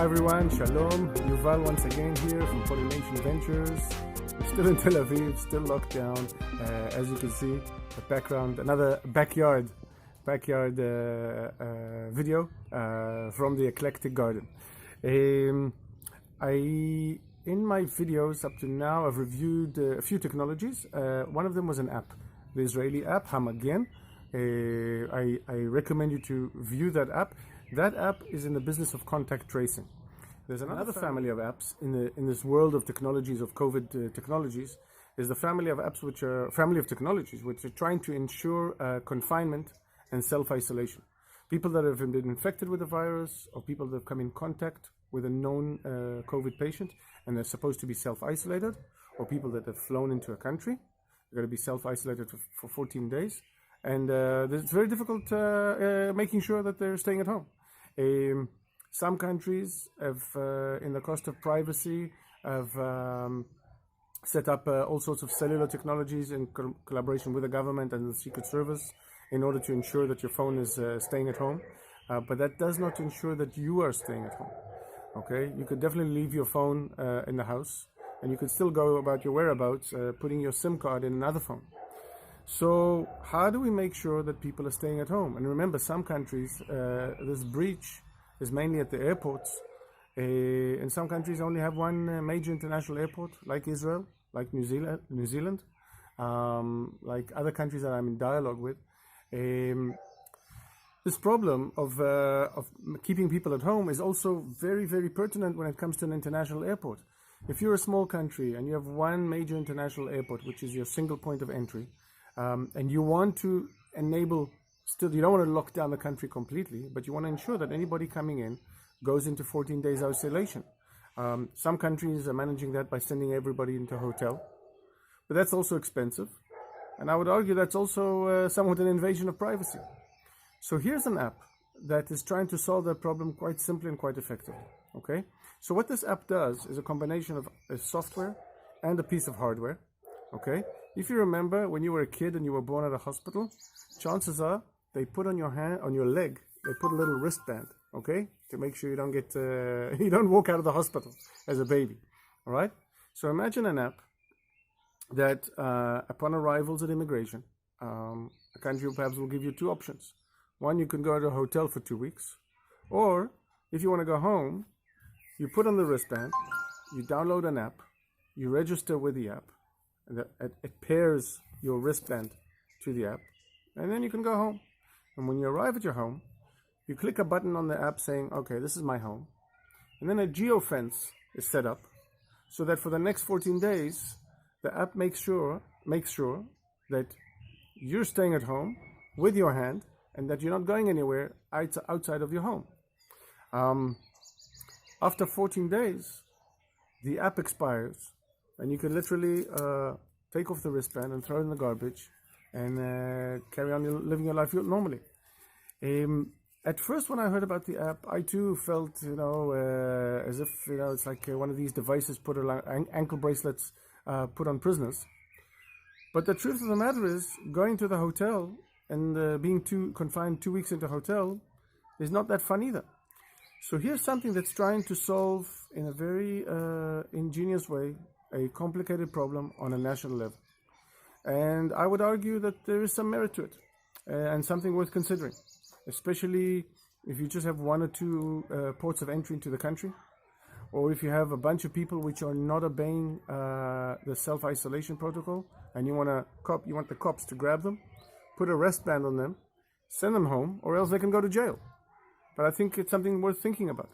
Hi everyone, Shalom. Yuval once again here from Pollination Ventures. I'm still in Tel Aviv, still locked down. As you can see, the background, another backyard video from the eclectic garden. In my videos up to now, I've reviewed a few technologies. One of them was an app, the Israeli app, Hamagen. I recommend you to view that app. That app is in the business of contact tracing. There's another family of apps in this world of technologies, of COVID technologies, is the family of apps which are trying to ensure confinement and self-isolation. People that have been infected with the virus, or people that have come in contact with a known COVID patient and they're supposed to be self-isolated, or people that have flown into a country, they're going to be self-isolated for 14 days. And it's very difficult making sure that they're staying at home. Some countries have, in the cost of privacy, have set up all sorts of cellular technologies in collaboration with the government and the Secret Service in order to ensure that your phone is staying at home. But that does not ensure that you are staying at home. Okay, you could definitely leave your phone in the house, and you could still go about your whereabouts, putting your SIM card in another phone. So how do we make sure that people are staying at home? And remember, some countries, this breach is mainly at the airports. And some countries only have one major international airport, like Israel, like New Zealand, like other countries that I'm in dialogue with. This problem of keeping people at home is also very, very pertinent when it comes to an international airport. If you're a small country and you have one major international airport, which is your single point of entry, and you want to enable, you don't want to lock down the country completely, but you want to ensure that anybody coming in goes into 14 days isolation. Some countries are managing that by sending everybody into a hotel, but that's also expensive. And I would argue that's also somewhat an invasion of privacy. So here's an app that is trying to solve that problem quite simply and quite effectively. Okay? So what this app does is a combination of a software and a piece of hardware. Okay? If you remember when you were a kid and you were born at a hospital, chances are they put on your hand, on your leg, they put a little wristband, okay, to make sure you don't get, you don't walk out of the hospital as a baby. All right. So imagine an app that, upon arrivals at immigration, a country perhaps will give you two options. One, you can go to a hotel for 2 weeks, or if you want to go home, you put on the wristband, you download an app, you register with the app. And it pairs your wristband to the app, and then you can go home. And when you arrive at your home, you click a button on the app saying, okay, this is my home. And then a geofence is set up so that for the next 14 days, the app makes sure that you're staying at home with your hand and that you're not going anywhere outside of your home. After 14 days, the app expires. And you can literally take off the wristband and throw it in the garbage and carry on living your life normally. At first, when I heard about the app, I too felt, as if, it's like one of these devices put on ankle bracelets put on prisoners. But the truth of the matter is, going to the hotel and being confined 2 weeks into a hotel is not that fun either. So here's something that's trying to solve in a very ingenious way a complicated problem on a national level. And I would argue that there is some merit to it and something worth considering, especially if you just have one or two ports of entry into the country, or if you have a bunch of people which are not obeying the self-isolation protocol and you want the cops to grab them, put a wristband on them, send them home, or else they can go to jail. But I think it's something worth thinking about.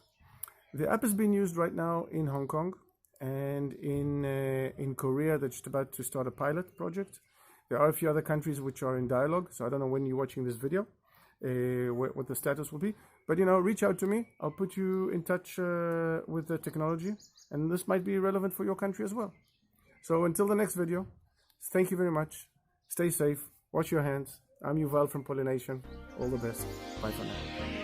The app is being used right now in Hong Kong, and in Korea, they're just about to start a pilot project. There are a few other countries which are in dialogue, so I don't know when you're watching this video, what the status will be. But, reach out to me. I'll put you in touch with the technology, and this might be relevant for your country as well. So until the next video, thank you very much. Stay safe. Wash your hands. I'm Yuval from Pollination. All the best. Bye for now.